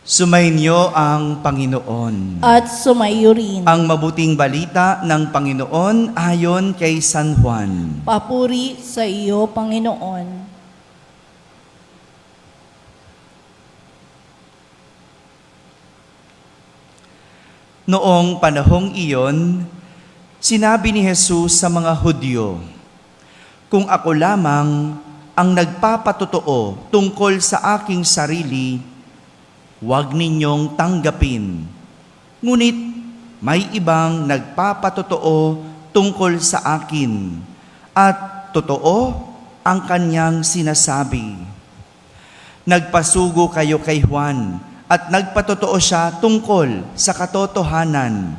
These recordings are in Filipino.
Sumainyo ang Panginoon. At sumayo rin. Ang mabuting balita ng Panginoon ayon kay San Juan. Papuri sa iyo, Panginoon. Noong panahong iyon, sinabi ni Jesus sa mga Hudyo, "Kung ako lamang ang nagpapatotoo tungkol sa aking sarili, huwag ninyong tanggapin. Ngunit may ibang nagpapatotoo tungkol sa akin, at totoo ang kanyang sinasabi. Nagpasugo kayo kay Juan, at nagpatotoo siya tungkol sa katotohanan.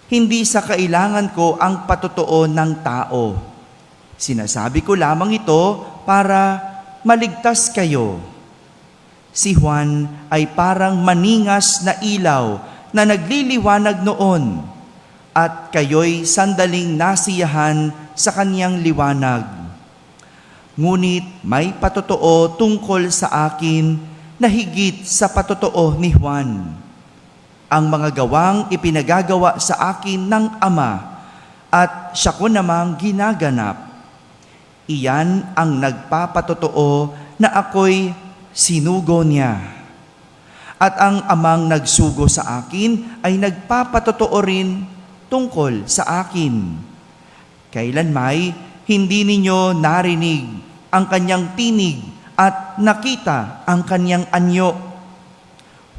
Hindi sa kailangan ko ang patotoo ng tao. Sinasabi ko lamang ito para maligtas kayo. Si Juan ay parang maningas na ilaw na nagliliwanag noon, at kayo'y sandaling nasiyahan sa kaniyang liwanag. Ngunit may patotoo tungkol sa akin na higit sa patotoo ni Juan. Ang mga gawang ipinagagawa sa akin ng Ama, at siya ko namang ginaganap. Iyan ang nagpapatotoo na ako'y sinugo niya. At ang Amang nagsugo sa akin ay nagpapatotoo rin tungkol sa akin. Kailanmay hindi ninyo narinig ang kanyang tinig at nakita ang kanyang anyo.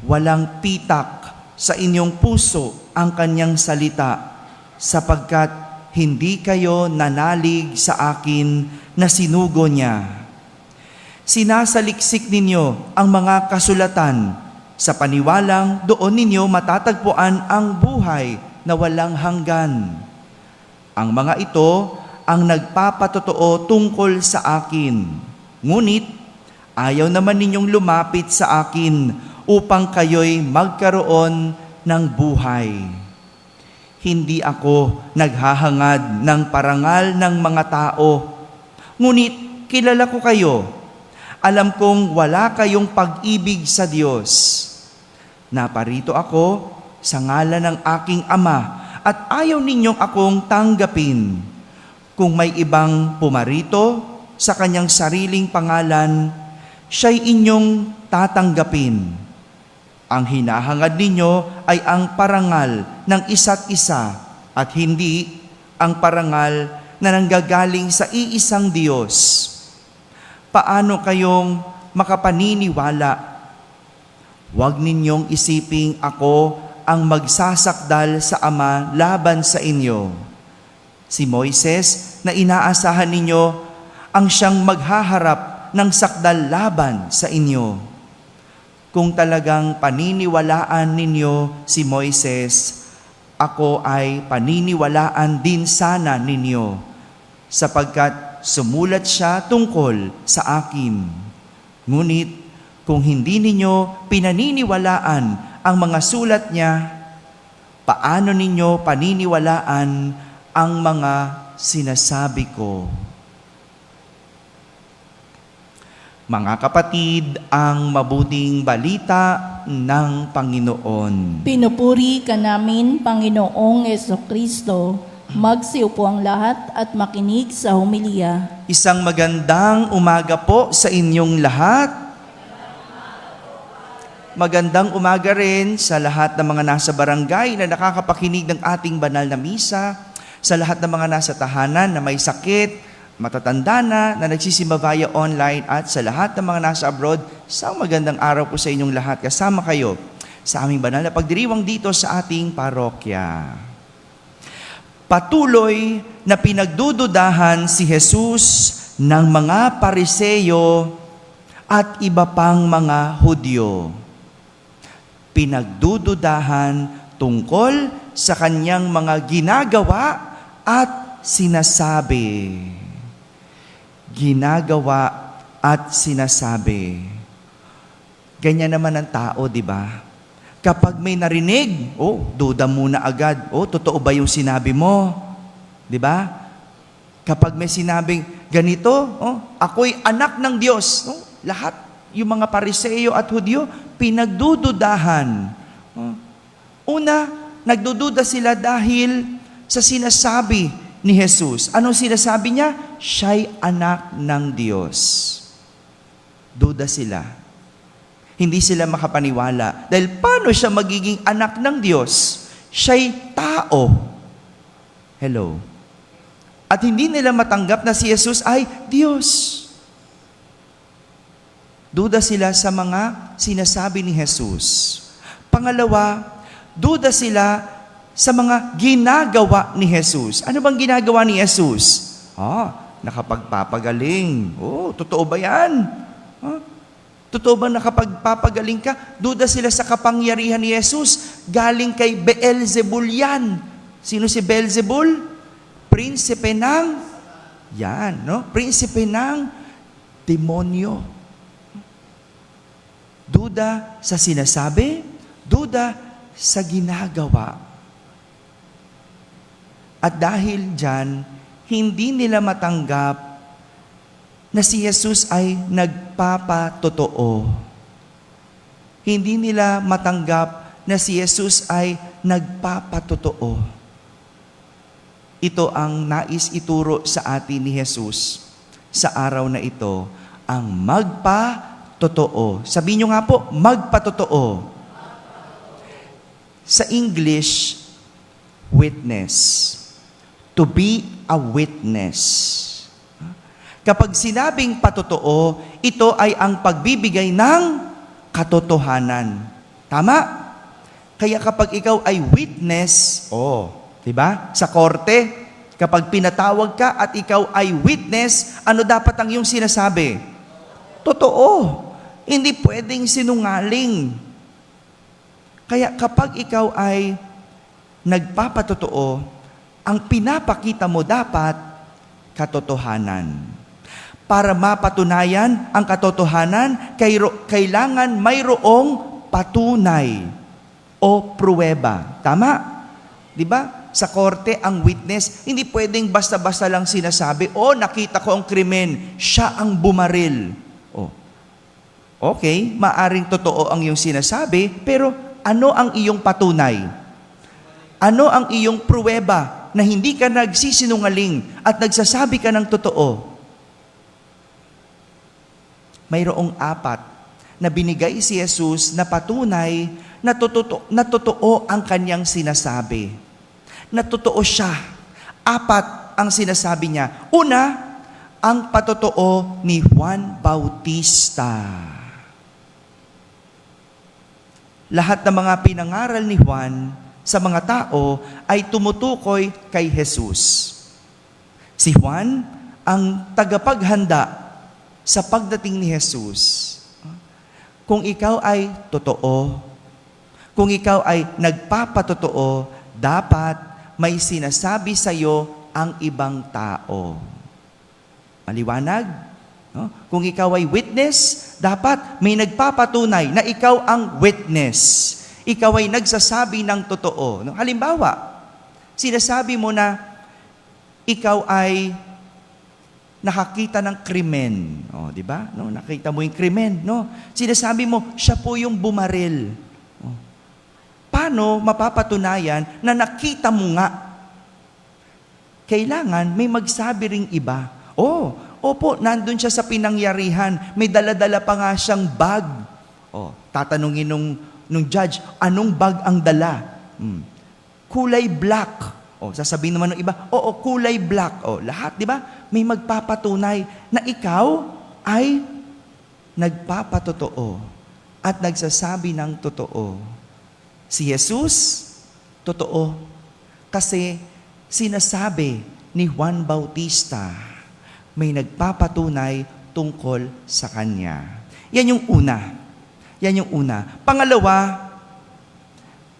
Walang pitak sa inyong puso ang kanyang salita, sapagkat hindi kayo nanalig sa akin na sinugo niya. Sinasaliksik ninyo ang mga kasulatan, sa paniwalang doon ninyo matatagpuan ang buhay na walang hanggan. Ang mga ito ang nagpapatotoo tungkol sa akin. Ngunit ayaw naman ninyong lumapit sa akin upang kayo'y magkaroon ng buhay. Hindi ako naghahangad ng parangal ng mga tao, ngunit kilala ko kayo. Alam kong wala kayong pag-ibig sa Diyos. Naparito ako sa ngalan ng aking Ama, at ayaw ninyong akong tanggapin. Kung may ibang pumarito sa kanyang sariling pangalan, siya'y inyong tatanggapin. Ang hinahangad ninyo ay ang parangal ng isa't isa, at hindi ang parangal na nanggagaling sa iisang Diyos. Paano kayong makapaniniwala? Huwag ninyong isiping ako ang magsasakdal sa Ama laban sa inyo. Si Moises na inaasahan ninyo ang siyang maghaharap ng sakdal laban sa inyo. Kung talagang paniniwalaan ninyo si Moises, ako ay paniniwalaan din sana ninyo, sapagkat sumulat siya tungkol sa akin. Ngunit kung hindi ninyo pinaniniwalaan ang mga sulat niya, paano ninyo paniniwalaan ang mga sinasabi ko? Mga kapatid, ang mabuting balita ng Panginoon. Pinupuri ka namin, Panginoong Jesucristo. Magsiupo ang lahat at makinig sa homilya. Isang magandang umaga po sa inyong lahat. Magandang umaga rin sa lahat ng mga nasa barangay na nakakapakinig ng ating banal na misa, sa lahat ng mga nasa tahanan na may sakit, matatanda na nagsisimba via online, at sa lahat ng mga nasa abroad. Isang magandang araw po sa inyong lahat. Kasama kayo sa aming banal na pagdiriwang dito sa ating parokya. Patuloy na pinagdududahan si Jesus ng mga Pariseyo at iba pang mga Hudyo. Pinagdududahan tungkol sa kanyang mga ginagawa at sinasabi. Ginagawa at sinasabi. Ganyan naman ang tao, di ba? Kapag may narinig, duda muna agad. Totoo ba yung sinabi mo? Di ba? Kapag may sinabing ganito, ako'y anak ng Diyos. Lahat yung mga Pariseo at Hudyo, pinagdududahan. Una, nagdududa sila dahil sa sinasabi ni Jesus. Anong sinasabi niya? Siya'y anak ng Diyos. Duda sila. Hindi sila makapaniwala. Dahil paano siya magiging anak ng Diyos? Siya'y tao. Hello. At hindi nila matanggap na si Jesus ay Diyos. Duda sila sa mga sinasabi ni Jesus. Pangalawa, duda sila sa mga ginagawa ni Jesus. Ano bang ginagawa ni Jesus? Nakapagpapagaling. Totoo ba yan? Totoo ba nakapagpapagaling ka? Duda sila sa kapangyarihan ni Jesus. Galing kay Beelzebul yan. Sino si Beelzebul? Prinsipe ng, prinsipe ng demonyo. Duda sa sinasabi, duda sa ginagawa. At dahil dyan, hindi nila matanggap na si Jesus ay nagpapatotoo. Hindi nila matanggap na si Jesus ay nagpapatotoo. Ito ang nais ituro sa atin ni Jesus sa araw na ito, ang magpatotoo. Sabihin nyo nga po, magpatotoo. Sa English, witness. To be a witness. Kapag sinabing patotoo, ito ay ang pagbibigay ng katotohanan. Tama? Kaya kapag ikaw ay witness, diba? Sa korte, kapag pinatawag ka at ikaw ay witness, ano dapat ang iyong sinasabi? Totoo. Hindi pwedeng sinungaling. Kaya kapag ikaw ay nagpapatotoo, ang pinapakita mo dapat katotohanan. Para mapatunayan ang katotohanan, kailangan mayroong patunay o pruweba. Tama? Di ba? Sa korte, ang witness, hindi pwedeng basta-basta lang sinasabi, nakita ko ang krimen, siya ang bumaril. Okay, maaring totoo ang iyong sinasabi, pero ano ang iyong patunay? Ano ang iyong pruweba na hindi ka nagsisinungaling at nagsasabi ka ng totoo? Mayroong 4 na binigay si Jesus na patunay na totoo ang kanyang sinasabi. Na totoo siya. 4 ang sinasabi niya. Una, ang patotoo ni Juan Bautista. Lahat ng mga pinangaral ni Juan sa mga tao ay tumutukoy kay Jesus. Si Juan ang tagapaghanda sa pagdating ni Jesus. Kung ikaw ay totoo, kung ikaw ay nagpapatotoo, dapat may sinasabi sa iyo ang ibang tao. Maliwanag? No? Kung ikaw ay witness, dapat may nagpapatunay na ikaw ang witness. Ikaw ay nagsasabi ng totoo. No? Halimbawa, sinasabi mo na ikaw ay nakakita ng krimen. Di ba? No, nakita mo yung krimen, no? Sinasabi mo, siya po yung bumaril. Paano mapapatunayan na nakita mo nga? Kailangan may magsabi ring iba. Opo, nandun siya sa pinangyarihan. May dala-dala pa nga siyang bag. Tatanungin nung judge, anong bag ang dala? Kulay black. Sasabihin naman ng iba, kulay black. Lahat, di ba? May magpapatunay na ikaw ay nagpapatotoo at nagsasabi ng totoo. Si Jesus, totoo. Kasi sinasabi ni Juan Bautista, may nagpapatunay tungkol sa kanya. Yan yung una.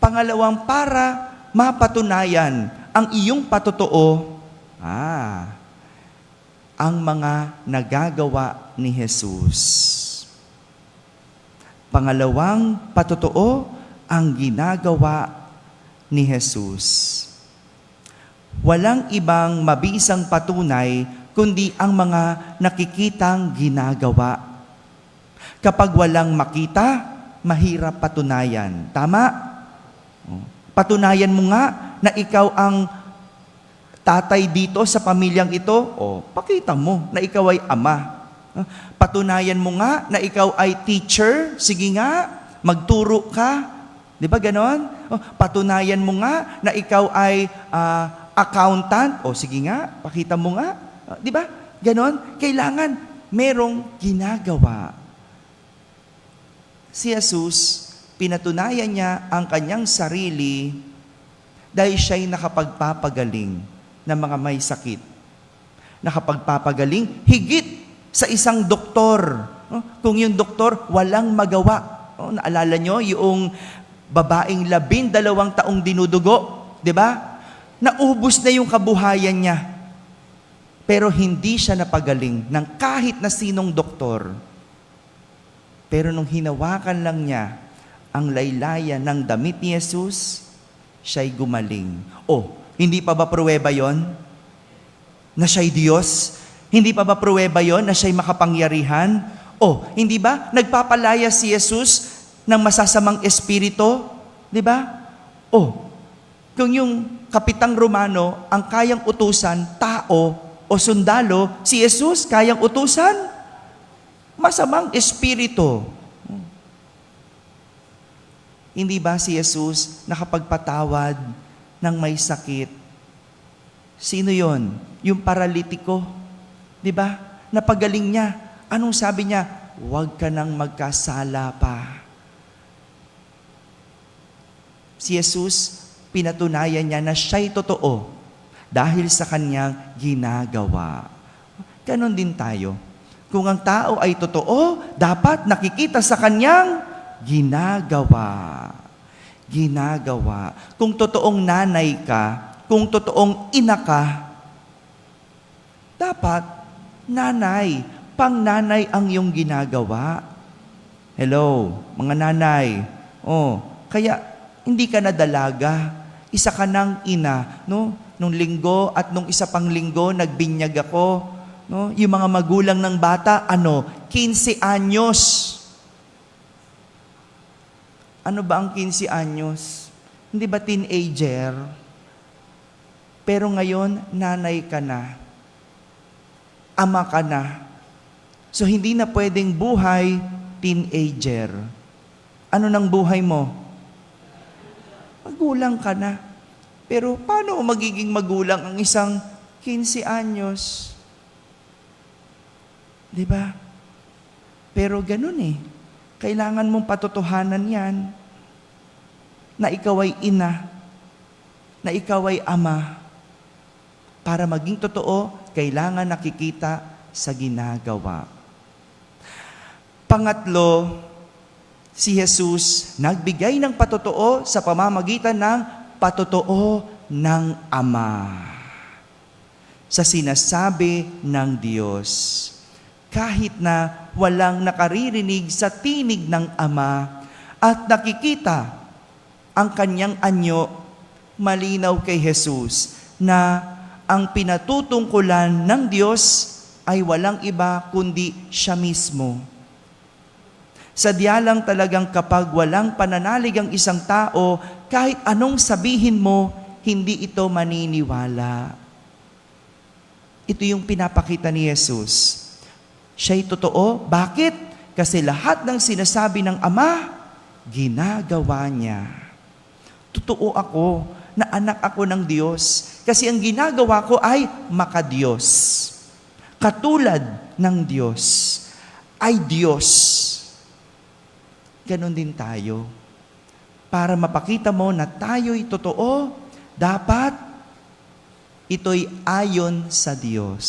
Pangalawang para mapatunayan ang iyong patotoo, ang mga nagagawa ni Jesus. Pangalawang patotoo, ang ginagawa ni Jesus. Walang ibang mabisang patunay kundi ang mga nakikitang ginagawa. Kapag walang makita, mahirap patunayan. Tama? Patunayan mo nga na ikaw ang tatay dito sa pamilyang ito. Pakita mo na ikaw ay ama. Patunayan mo nga na ikaw ay teacher. Sige nga, magturo ka. Di ba ganon? Patunayan mo nga na ikaw ay accountant. Sige nga, pakita mo nga. Di ba? Ganon. Kailangan merong ginagawa. Si Jesus, pinatunayan niya ang kanyang sarili dahil siya'y nakapagpapagaling ng mga may sakit. Nakapagpapagaling higit sa isang doktor. Kung yung doktor walang magawa. Naalala nyo yung babaeng 12 taong dinudugo, di ba? Naubos na yung kabuhayan niya. Pero hindi siya napagaling ng kahit na sinong doktor. Pero nung hinawakan lang niya ang laylayan ng damit ni Jesus, siya'y gumaling. Hindi pa ba pruweba yon? Na siya'y Diyos? Hindi pa ba pruweba yon na siya'y makapangyarihan? Hindi ba nagpapalaya si Jesus ng masasamang espiritu? Di ba? Kung yung kapitang Romano ang kayang utusan, tao o sundalo, si Jesus kayang utusan? Masamang espiritu. Hindi ba si Jesus nakapagpatawad ng may sakit? Sino yon? Yung paralitiko. Di ba? Napagaling niya. Anong sabi niya? Huwag ka nang magkasala pa. Si Jesus, pinatunayan niya na siya'y totoo dahil sa kanyang ginagawa. Ganon din tayo. Kung ang tao ay totoo, dapat nakikita sa kanyang ginagawa. Ginagawa. Kung totoong nanay ka, kung totoong ina ka, dapat nanay, pang-nanay ang iyong ginagawa. Hello, mga nanay. Kaya hindi ka na dalaga. Isa ka ng ina. No? Nung linggo at nung isa pang linggo, nagbinyag ako. No? Yung mga magulang ng bata, 15 anyos. Ano ba ang 15 anyos? Hindi ba teenager? Pero ngayon, nanay ka na. Ama ka na. So, hindi na pwedeng buhay teenager. Ano nang buhay mo? Magulang ka na. Pero paano magiging magulang ang isang 15 anyos? Diba? Pero ganun Kailangan mong patotohanan yan na ikaw ay ina, na ikaw ay ama. Para maging totoo, kailangan nakikita sa ginagawa. Pangatlo, si Jesus nagbigay ng patotoo sa pamamagitan ng patotoo ng Ama. Sa sinasabi ng Diyos. Kahit na walang nakaririnig sa tinig ng Ama at nakikita ang kanyang anyo, malinaw kay Jesus na ang pinatutungkulan ng Diyos ay walang iba kundi siya mismo. Sadya lang talagang kapag walang pananalig ang isang tao, kahit anong sabihin mo, hindi ito maniniwala. Ito yung pinapakita ni Jesus. Siya'y totoo. Bakit? Kasi lahat ng sinasabi ng Ama, ginagawa niya. Totoo ako na anak ako ng Diyos. Kasi ang ginagawa ko ay makadiyos. Katulad ng Diyos. Ay Diyos. Ganon din tayo. Para mapakita mo na tayo'y totoo, dapat ito'y ayon sa Diyos.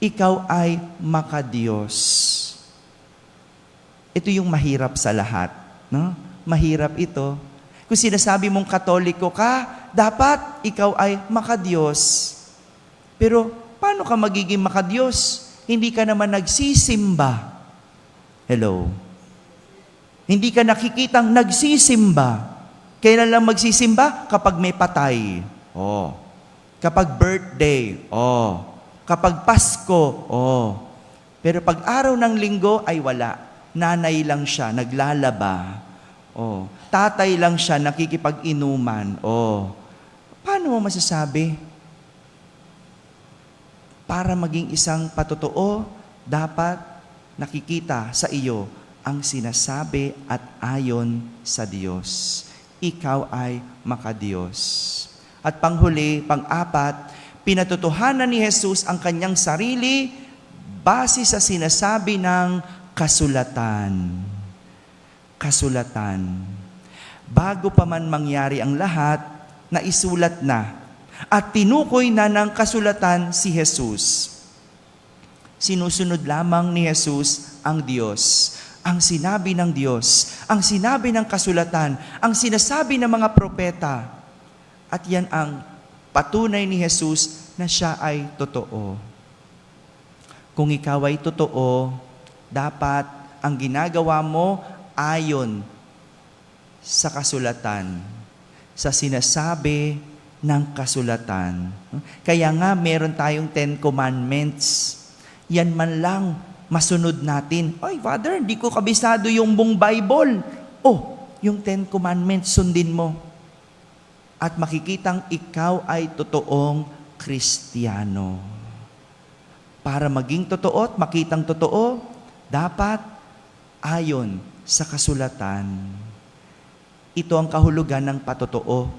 Ikaw ay makadiyos. Ito yung mahirap sa lahat. No? Mahirap ito. Kung sinasabi mong Katoliko ka, dapat ikaw ay makadiyos. Pero paano ka magiging makadiyos? Hindi ka naman nagsisimba. Hello? Hindi ka nakikitang nagsisimba. Kailan lang magsisimba? Kapag may patay. Kapag birthday. Kapag Pasko. Pero pag araw ng linggo ay wala. Nanay lang siya, naglalaba. Oh, tatay lang siya, nakikipag-inuman. Oh, paano mo masasabi? Para maging isang patotoo, dapat nakikita sa iyo ang sinasabi at ayon sa Diyos. Ikaw ay makadiyos. At panghuli, pang-apat, pinatotohanan ni Jesus ang kanyang sarili base sa sinasabi ng kasulatan. Kasulatan. Bago pa man mangyari ang lahat, naisulat na at tinukoy na ng kasulatan si Jesus. Sinusunod lamang ni Jesus ang Diyos, ang sinabi ng Diyos, ang sinabi ng kasulatan, ang sinasabi ng mga propeta. At yan ang patunay ni Jesus na siya ay totoo. Kung ikaw ay totoo, dapat ang ginagawa mo ayon sa kasulatan, sa sinasabi ng kasulatan. Kaya nga meron tayong 10 Commandments. Yan man lang masunod natin. Ay, Father, hindi ko kabisado yung buong Bible. Oh, yung 10 Commandments, sundin mo. At makikitang ikaw ay totoong Kristiyano. Para maging totoo at makitang totoo, dapat ayon sa kasulatan. Ito ang kahulugan ng patotoo.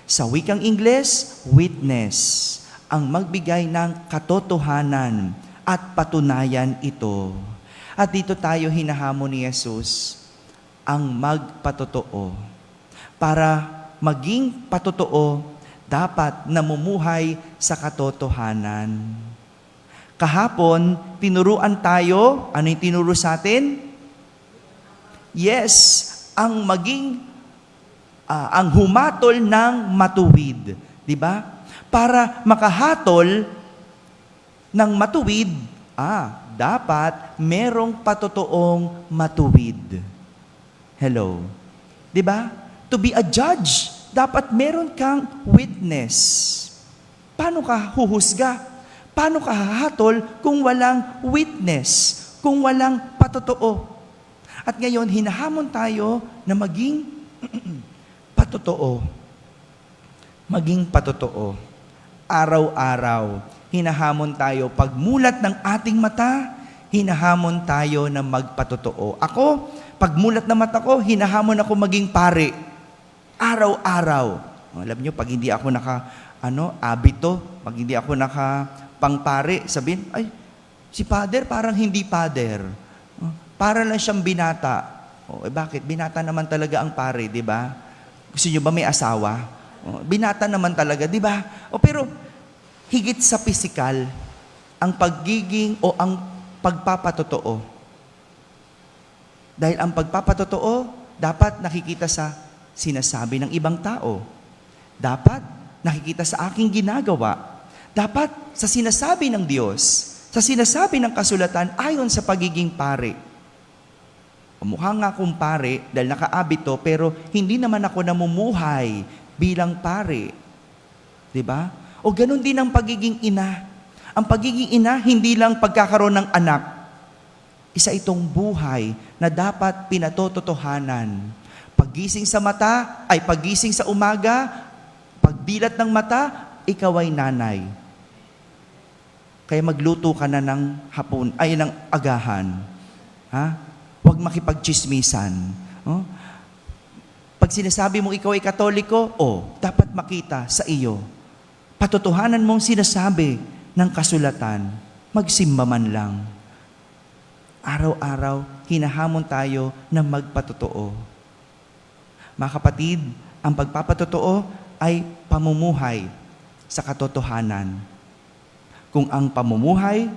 Sa wikang Ingles, witness, ang magbigay ng katotohanan at patunayan ito. At dito tayo hinahamon ni Jesus ang magpatotoo. Para maging patotoo, dapat namumuhay sa katotohanan. Kahapon, tinuruan tayo. Ano yung tinuro sa atin? Yes, ang humatol ng matuwid. Di ba? Para makahatol ng matuwid, dapat merong patotoong matuwid. Hello? Di ba? To be a judge, dapat meron kang witness. Paano ka huhusga? Paano ka hahatol kung walang witness, kung walang patotoo? At ngayon, hinahamon tayo na maging patotoo. Maging patotoo. Araw-araw, hinahamon tayo. Pagmulat ng ating mata, hinahamon tayo na magpatotoo. Ako, pagmulat ng mata ko, hinahamon ako maging pare. Araw-araw. Alam nyo, pag hindi ako abito, pag hindi ako pangpare, sabihin, ay, si Father parang hindi Father. Para lang siyang binata. Bakit? Binata naman talaga ang pare, di ba? Gusto nyo ba may asawa? Binata naman talaga, di ba? Pero, higit sa pisikal, ang pagiging o ang pagpapatotoo. Dahil ang pagpapatotoo, dapat nakikita sa sinasabi ng ibang tao. Dapat nakikita sa aking ginagawa. Dapat sa sinasabi ng Diyos, sa sinasabi ng kasulatan ayon sa pagiging pare. Mukha nga akong pare dahil nakaabito pero hindi naman ako namumuhay bilang pare. Diba? O ganun din ang pagiging ina. Ang pagiging ina, hindi lang pagkakaroon ng anak. Isa itong buhay na dapat pinatototohanan. Paggising sa umaga, pagdilat ng mata, ikaw ay nanay. Kaya magluto ka na ng ng agahan. Ha? Huwag makipagchismisan. Pag sinasabi mo ikaw ay Katoliko, dapat makita sa iyo. Patotohanan mong sinasabi ng kasulatan, magsimba man lang. Araw-araw, hinahamon tayo na magpatotoo. Mga kapatid, ang pagpapatotoo ay pamumuhay sa katotohanan. Kung ang pamumuhay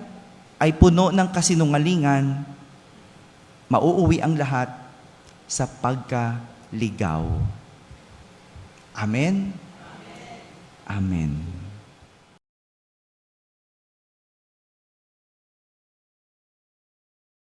ay puno ng kasinungalingan, mauuwi ang lahat sa pagkaligaw. Amen? Amen.